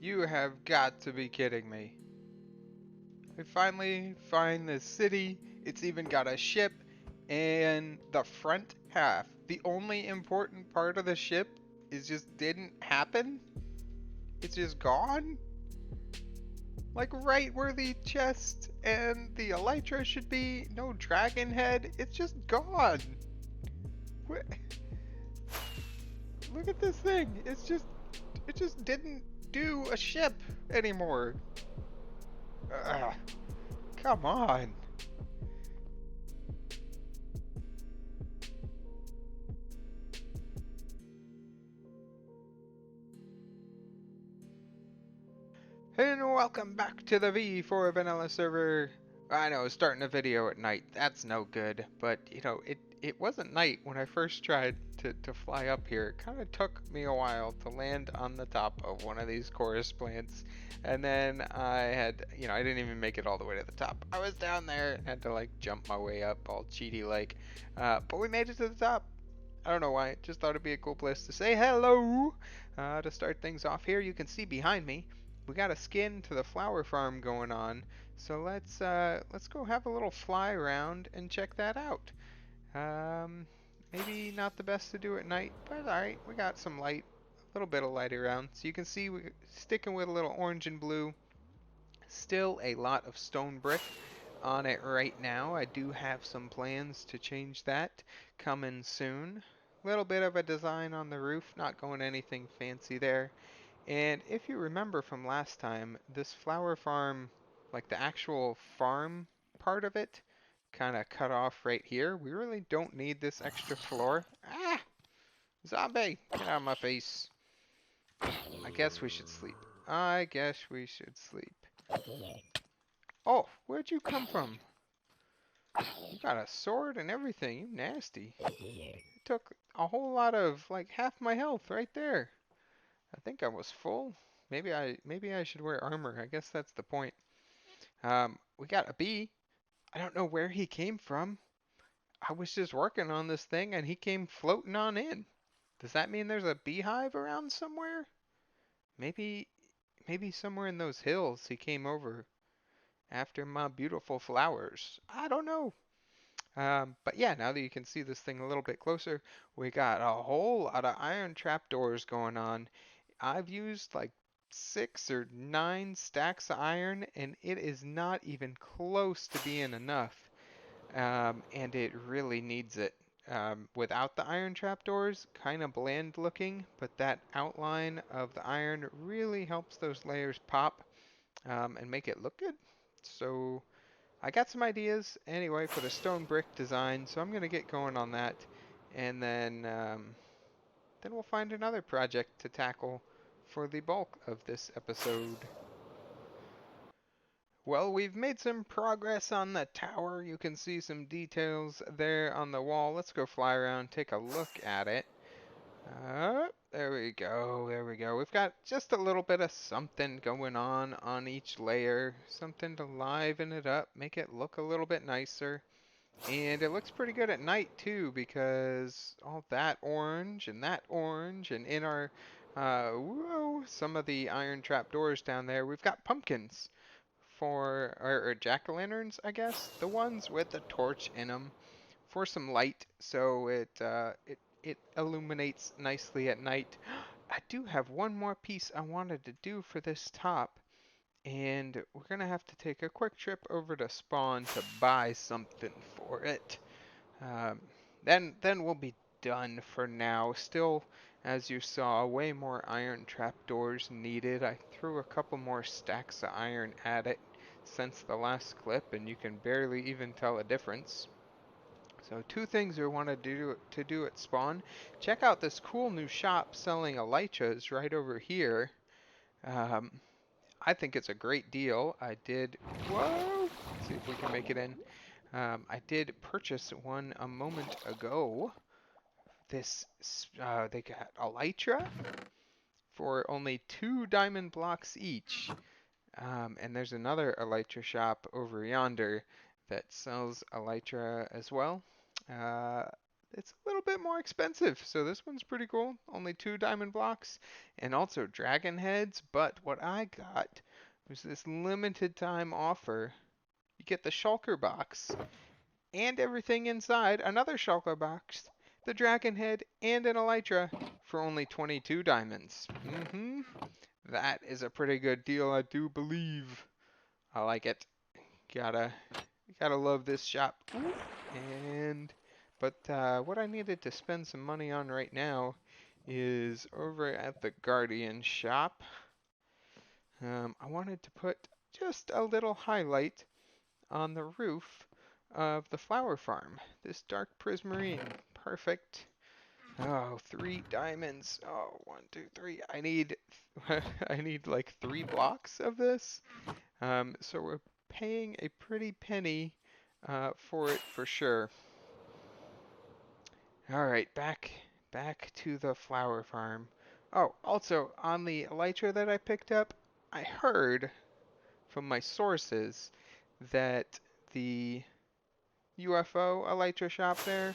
You have got to be kidding me. We finally find this city. It's even got a ship, and the front half, the only important part of the ship, is just didn't happen. It's just gone. Like right where the chest and the elytra should be, no dragon head. It's just gone. What? Look at this thing. It just didn't do a ship anymore. Ugh, come on. And welcome back to the V4 Vanilla server. I know, starting a video at night, that's no good. But, it wasn't night when I first tried to fly up here. It kind of took me a while to land on the top of one of these chorus plants. And then I didn't even make it all the way to the top. I was down there and had to, like, jump my way up all cheaty-like. But we made it to the top. I don't know why, just thought it'd be a cool place to say hello. To start things off here, you can see behind me, we got a skin to the flower farm going on. So let's go have a little fly around and check that out. Um, Maybe not the best to do at night, but alright, we got some light, a little bit of light around. So you can see we're sticking with a little orange and blue. Still a lot of stone brick on it right now. I do have some plans to change that coming soon. Little bit of a design on the roof, not going anything fancy there. And if you remember from last time, this flower farm, like the actual farm part of it, kind of cut off right here. We really don't need this extra floor. Ah! Zombie! Get out of my face. I guess we should sleep. I guess we should sleep. Oh, where'd you come from? You got a sword and everything. You nasty. It took a whole lot of, like, half my health right there. I think I was full. Maybe I should wear armor. I guess that's the point. We got a bee. I don't know where he came from. I was just working on this thing and he came floating on in. Does that mean there's a beehive around somewhere? Maybe maybe somewhere in those hills he came over after my beautiful flowers. I don't know. But yeah, now that you can see this thing a little bit closer, we got a whole lot of iron trapdoors going on. I've used like 6 or 9 stacks of iron, and it is not even close to being enough. And it really needs it. Without the iron trapdoors, kind of bland looking, but that outline of the iron really helps those layers pop and make it look good. So I got some ideas anyway for the stone brick design, so I'm gonna get going on that, and then we'll find another project to tackle for the bulk of this episode. Well, we've made some progress on the tower. You can see some details there on the wall. Let's go fly around, take a look at it. There we go, there we go. We've got just a little bit of something going on each layer. Something to liven it up, make it look a little bit nicer. And it looks pretty good at night too, because all that orange, and in our, whoa, some of the iron trap doors down there, we've got pumpkins or jack-o'-lanterns, I guess, the ones with the torch in them for some light, so it illuminates nicely at night. I do have one more piece I wanted to do for this top, and we're gonna have to take a quick trip over to Spawn to buy something for it. Um, then we'll be done for now. Still, as you saw, way more iron trapdoors needed. I threw a couple more stacks of iron at it since the last clip, and you can barely even tell a difference. So two things we want to do at Spawn. Check out this cool new shop selling elytras right over here. Um, I think it's a great deal. Whoa! Let's see if we can make it in. I did purchase one a moment ago. They got elytra for only 2 diamond blocks each. And there's another elytra shop over yonder that sells elytra as well. Uh, it's a little bit more expensive. So this one's pretty cool. Only 2 diamond blocks and also dragon heads. But what I got was this limited time offer. You get the shulker box and everything inside, another shulker box, the dragon head, and an elytra for only 22 diamonds. That is a pretty good deal, I do believe. I like it. Gotta love this shop. And what I needed to spend some money on right now is over at the Guardian shop. I wanted to put just a little highlight on the roof of the flower farm. This dark prismarine. Perfect. Oh, 3 diamonds. Oh, 1, 2, 3. I need I need like 3 blocks of this. So we're paying a pretty penny for it for sure. All right, back to the flower farm. Oh, also on the elytra that I picked up, I heard from my sources that the UFO elytra shop there,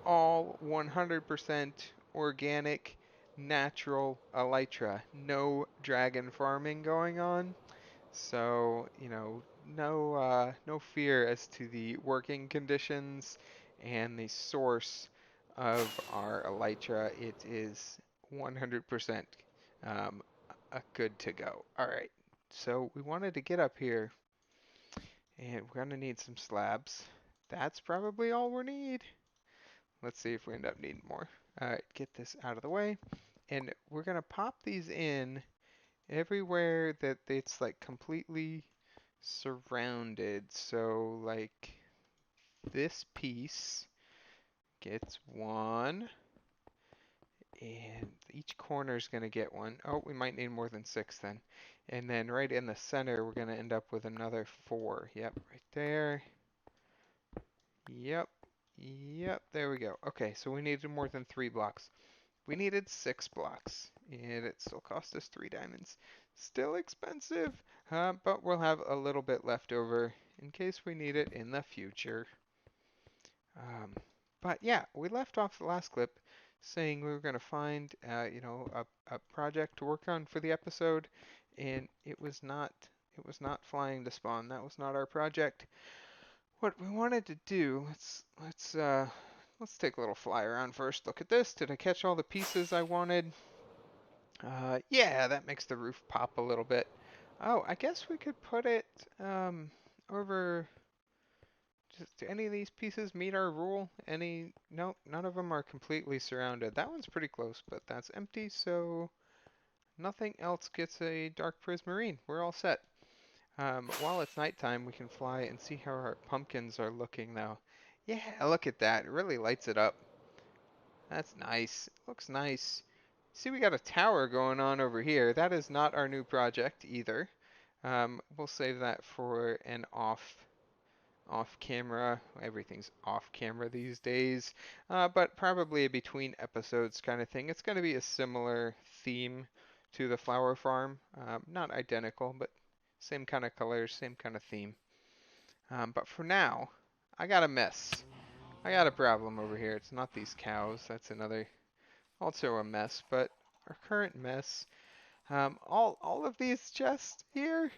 all 100% organic, natural elytra. No dragon farming going on. So, no fear as to the working conditions and the source of our elytra. It is 100% good to go. All right. So we wanted to get up here, and we're gonna need some slabs. That's probably all we need. Let's see if we end up needing more. All right, get this out of the way, and we're gonna pop these in everywhere that it's like completely surrounded. So like this piece gets one, and each corner is going to get one. Oh, we might need more than 6 then. And then right in the center, we're going to end up with another 4. Yep, right there. Yep, there we go. Okay, so we needed more than 3 blocks. We needed 6 blocks, and it still cost us 3 diamonds. Still expensive, but we'll have a little bit left over in case we need it in the future. But yeah, we left off the last clip saying we were going to find, a project to work on for the episode, and it was not flying to spawn. That was not our project. What we wanted to do, let's take a little fly around first. Look at this. Did I catch all the pieces I wanted? Yeah, that makes the roof pop a little bit. Oh, I guess we could put it over. Do any of these pieces meet our rule? No, none of them are completely surrounded. That one's pretty close, but that's empty, so nothing else gets a dark prismarine. We're all set. While it's nighttime, we can fly and see how our pumpkins are looking now. Yeah, look at that. It really lights it up. That's nice. It looks nice. See, we got a tower going on over here. That is not our new project either. We'll save that for an off camera. Everything's off camera these days, but probably a between episodes kind of thing. It's going to be a similar theme to the flower farm. Not identical, but same kind of colors, same kind of theme. But for now, I got a mess. I got a problem over here. It's not these cows. That's also a mess, but our current mess. All of these chests here.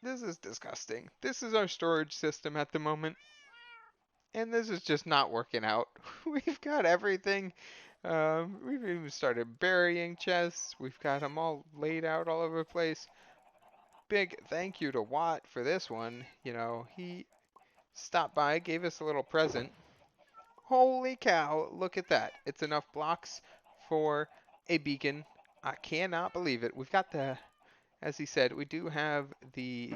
This is disgusting. This is our storage system at the moment. And this is just not working out. We've got everything. We've even started burying chests. We've got them all laid out all over the place. Big thank you to Watt for this one. He stopped by, gave us a little present. Holy cow, look at that. It's enough blocks for a beacon. I cannot believe it. We've got as he said, we do have the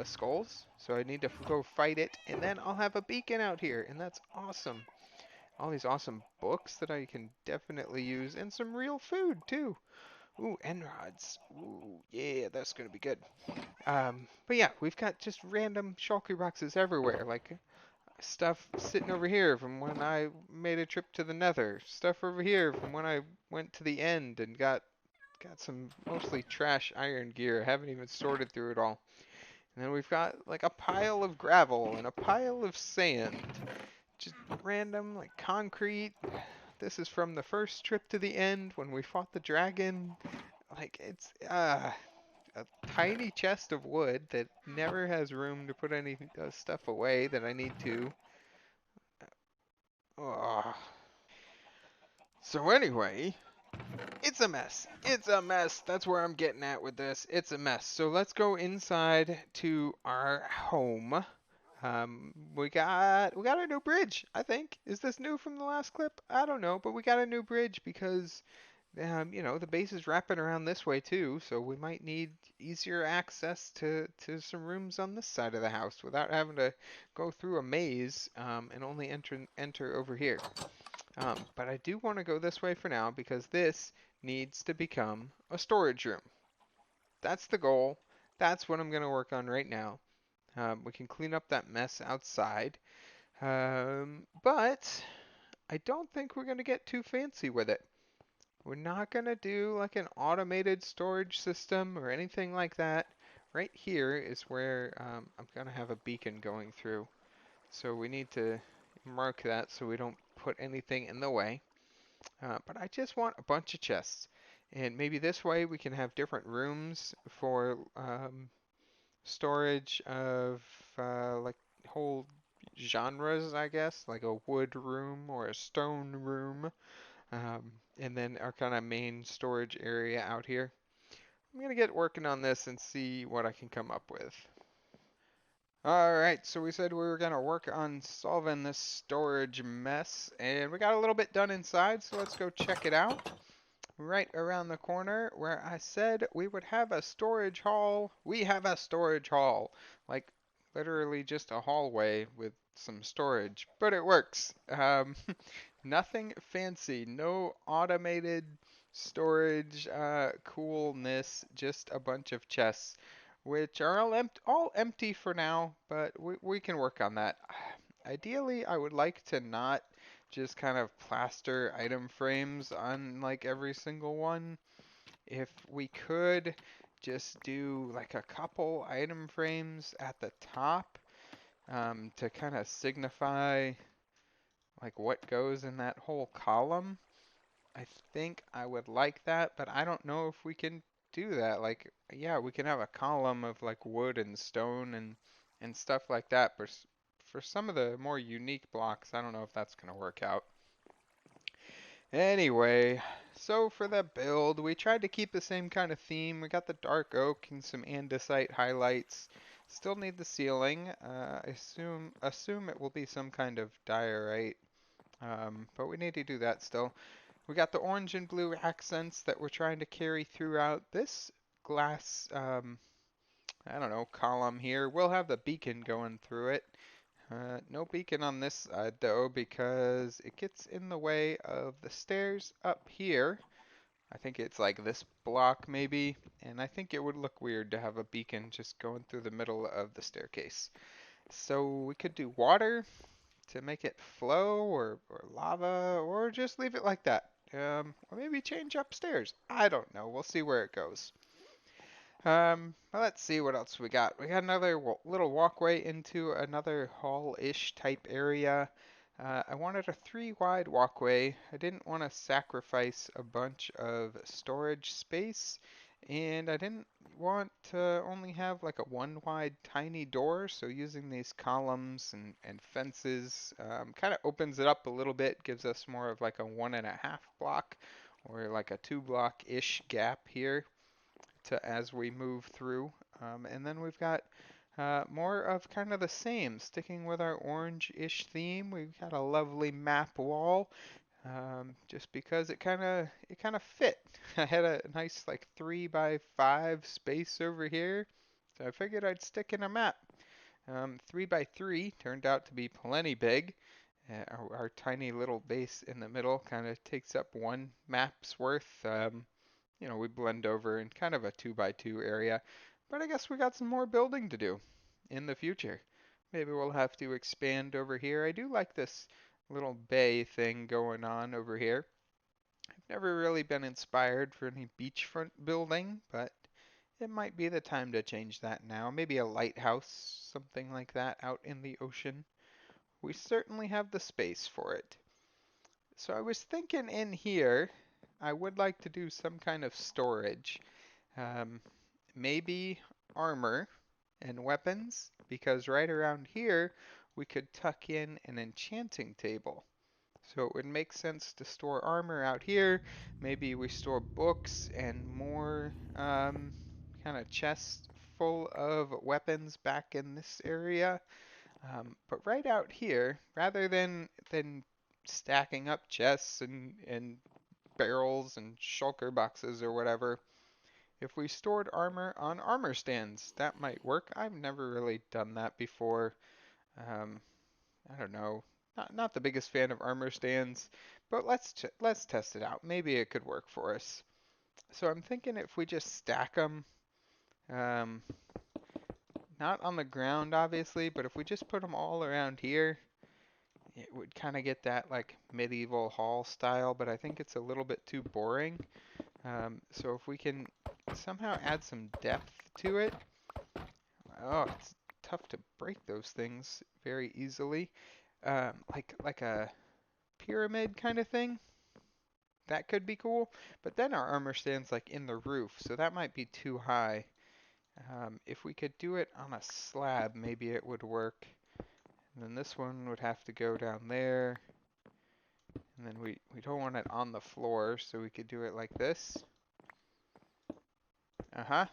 skulls, so I need to go fight it, and then I'll have a beacon out here, and that's awesome. All these awesome books that I can definitely use, and some real food, too. Ooh, end rods. Ooh, yeah, that's going to be good. But yeah, we've got just random shulker boxes everywhere, like stuff sitting over here from when I made a trip to the Nether. Stuff over here from when I went to the end and got some mostly trash iron gear. I haven't even sorted through it all. And then we've got like a pile of gravel and a pile of sand. just random like concrete. This is from the first trip to the end when we fought the dragon. Like it's a tiny chest of wood that never has room to put any stuff away that I need to. Ugh. So anyway, it's a mess. It's a mess. That's where I'm getting at with this. It's a mess. So let's go inside to our home. We got a new bridge, I think. Is this new from the last clip? I don't know, but we got a new bridge because the base is wrapping around this way too, so we might need easier access to some rooms on this side of the house without having to go through a maze and only enter over here. But I do want to go this way for now because this needs to become a storage room. That's the goal. That's what I'm going to work on right now. We can clean up that mess outside. But I don't think we're going to get too fancy with it. We're not going to do like an automated storage system or anything like that. Right here is where I'm going to have a beacon going through. So we need to mark that so we don't put anything in the way. But I just want a bunch of chests. And maybe this way we can have different rooms for storage of like whole genres, I guess, like a wood room or a stone room. And then our kind of main storage area out here. I'm gonna get working on this and see what I can come up with. Alright, so we said we were gonna work on solving this storage mess, and we got a little bit done inside, so let's go check it out. Right around the corner where I said we would have a storage hall, we have a storage hall. Like, literally just a hallway with some storage, but it works. Nothing fancy, no automated storage coolness, just a bunch of chests, which are all empty for now, but we can work on that. Ideally, I would like to not just kind of plaster item frames on like every single one. If we could just do like a couple item frames at the top to kind of signify like what goes in that whole column. I think I would like that, but I don't know if we can do that. Like, yeah, we can have a column of like wood and stone and stuff like that, but for some of the more unique blocks, I don't know if that's gonna work out. Anyway, so for the build, we tried to keep the same kind of theme. We got the dark oak and some andesite highlights. Still need the ceiling. Assume it will be some kind of diorite, but we need to do that still. We got the orange and blue accents that we're trying to carry throughout this glass, I don't know, column here. We'll have the beacon going through it. No beacon on this side though because it gets in the way of the stairs up here. I think it's like this block maybe, and I think it would look weird to have a beacon just going through the middle of the staircase. So we could do water to make it flow or lava or just leave it like that. Or maybe change upstairs. I don't know. We'll see where it goes. Well, let's see what else we got. We got another little walkway into another hall-ish type area. I wanted a 3 wide walkway. I didn't want to sacrifice a bunch of storage space, and I didn't want to only have like a 1 wide tiny door, so using these columns and fences kind of opens it up a little bit, gives us more of like a 1.5 block or like a 2 block-ish gap here to as we move through. And then we've got more of kind of the same, sticking with our orange-ish theme. We've got a lovely map wall, just because it kind of fit. I had a nice like 3 by 5 space over here, so I figured I'd stick in a map. 3 by 3 turned out to be plenty big. Our tiny little base in the middle kind of takes up one map's worth. We blend over in kind of a 2 by 2 area. But I guess we got some more building to do in the future. Maybe we'll have to expand over here. I do like this little bay thing going on over here. I've never really been inspired for any beachfront building, but it might be the time to change that now. Maybe a lighthouse, something like that out in the ocean we certainly have the space for it. So I was thinking in here, I would like to do some kind of storage. Um, Maybe armor and weapons, because right around here we could tuck in an enchanting table. So it would make sense to store armor out here. Maybe we store books and more kind of chests full of weapons back in this area. But right out here, rather than stacking up chests and barrels and shulker boxes or whatever, if we stored armor on armor stands, that might work. I've never really done that before. Um, I don't know. Not the biggest fan of armor stands, but let's test it out. Maybe it could work for us. So I'm thinking if we just stack them, um, not on the ground obviously, but if we just put them all around here, it would kind of get that like medieval hall style, but I think it's a little bit too boring. So if we can somehow add some depth to it, oh, it's tough to break those things very easily. Like a pyramid kind of thing. That could be cool, but then our armor stands like in the roof, so that might be too high. If we could do it on a slab, maybe it would work. And then this one would have to go down there. And then we don't want it on the floor, so we could do it like this. Uh-huh.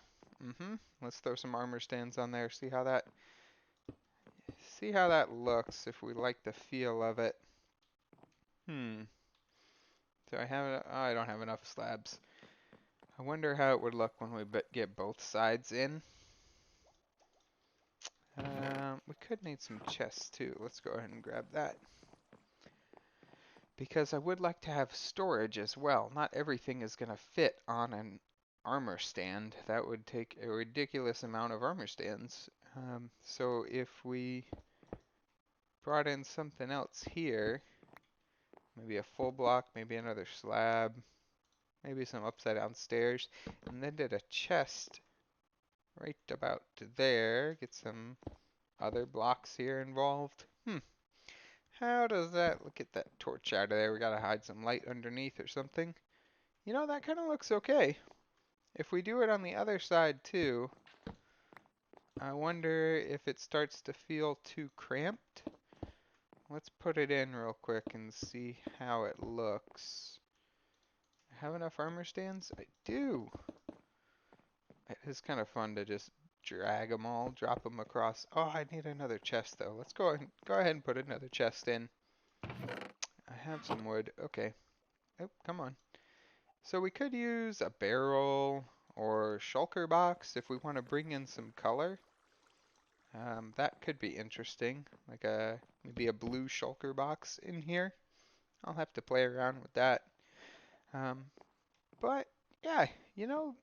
Mm-hmm. Let's throw some armor stands on there, see how that looks if we like the feel of it. Hmm. Do I have oh, I don't have enough slabs. I wonder how it would look when we get both sides in. We could need some chests too. Let's go ahead and grab that. Because I would like to have storage as well. Not everything is going to fit on an armor stand. That would take a ridiculous amount of armor stands. So if we brought in something else here, maybe a full block, maybe another slab, maybe some upside down stairs, and then did a chest right about there, get some other blocks here involved. How does that, look at that torch out of there, we gotta hide some light underneath or something. You know, that kind of looks okay. If we do it on the other side too, I wonder if it starts to feel too cramped. Let's put it in real quick and see how it looks. I have enough armor stands? I do. It is kind of fun to just drag them all, drop them across. Oh, I need another chest though. Let's go ahead and put another chest in. I have some wood. Okay. Oh, come on. So we could use a barrel or shulker box if we want to bring in some color. That could be interesting, like maybe a blue shulker box in here. I'll have to play around with that. Um, but yeah, you know,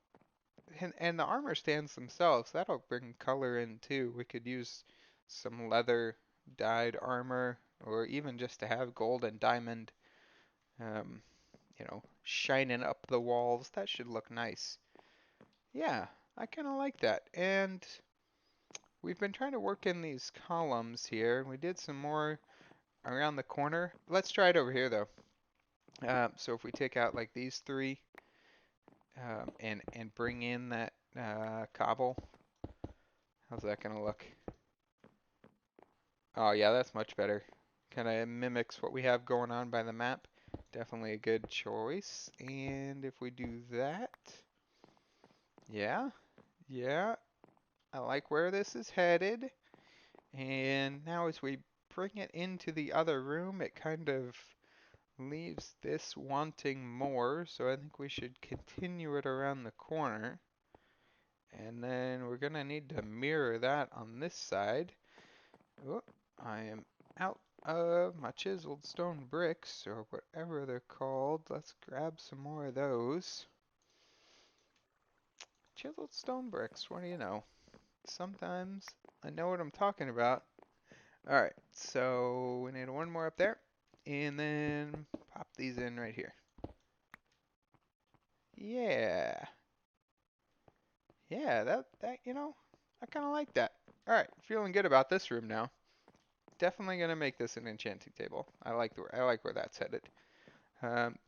and the armor stands themselves, that'll bring color in too. We could use some leather dyed armor, or even just to have gold and diamond, um, shining up the walls. That should look nice. Yeah, I kind of like that. And we've been trying to work in these columns here. We did some more around the corner. Let's try it over here though. So if we take out like these three, and bring in that cobble, how's that gonna look? Oh yeah, that's much better. Kind of mimics what we have going on by the map. Definitely a good choice. And if we do that, yeah, yeah, I like where this is headed. And now as we bring it into the other room, it kind of leaves this wanting more. So I think we should continue it around the corner. And then we're gonna need to mirror that on this side. Oh, I am out of my chiseled stone bricks, or whatever they're called. Let's grab some more of those. Chiseled stone bricks, what do you know? Sometimes I know what I'm talking about. Alright, so we need one more up there. And then pop these in right here. Yeah. Yeah, that I kind of like that. Alright, feeling good about this room now. definitely gonna make this an enchanting table. I like where that's headed.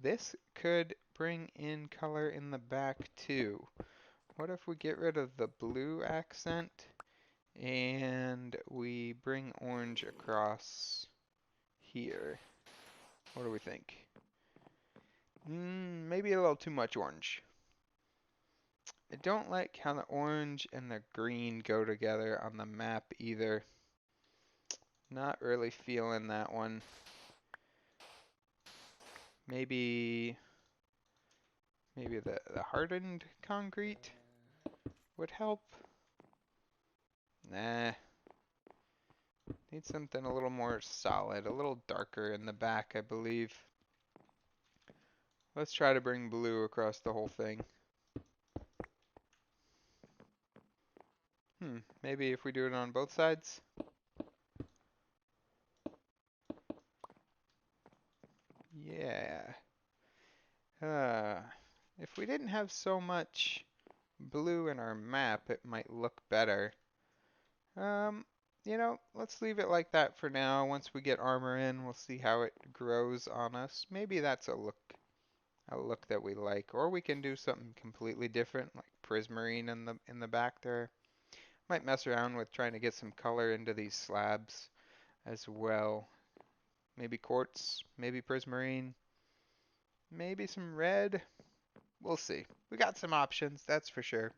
This could bring in color in the back too. What if we get rid of the blue accent and we bring orange across here? What do we think? Maybe a little too much orange. I don't like how the orange and the green go together on the map either. Not really feeling that one. Maybe the hardened concrete would help. Nah. Need something a little more solid, a little darker in the back, I believe. Let's try to bring blue across the whole thing. Maybe if we do it on both sides? Yeah. If we didn't have so much blue in our map, it might look better. Let's leave it like that for now. Once we get armor in, we'll see how it grows on us. Maybe that's a look that we like. Or we can do something completely different, like prismarine in the back there. Might mess around with trying to get some color into these slabs as well. Maybe quartz, maybe prismarine, maybe some red. We'll see. We got some options, that's for sure.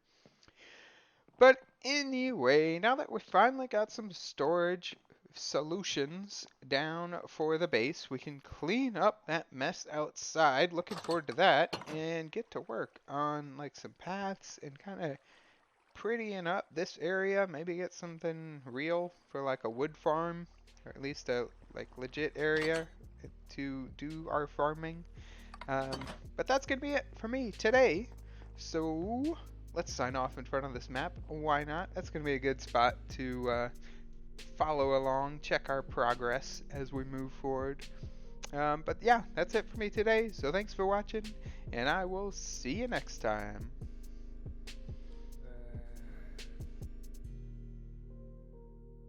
But anyway, now that we finally got some storage solutions down for the base, we can clean up that mess outside. Looking forward to that and get to work on like some paths and kind of prettying up this area. Maybe get something real for like a wood farm, or at least a like legit area to do our farming. But that's gonna be it for me today. So let's sign off in front of this map. Why not? That's gonna be a good spot to follow along, check our progress as we move forward. But yeah, that's it for me today. So thanks for watching, and I will see you next time.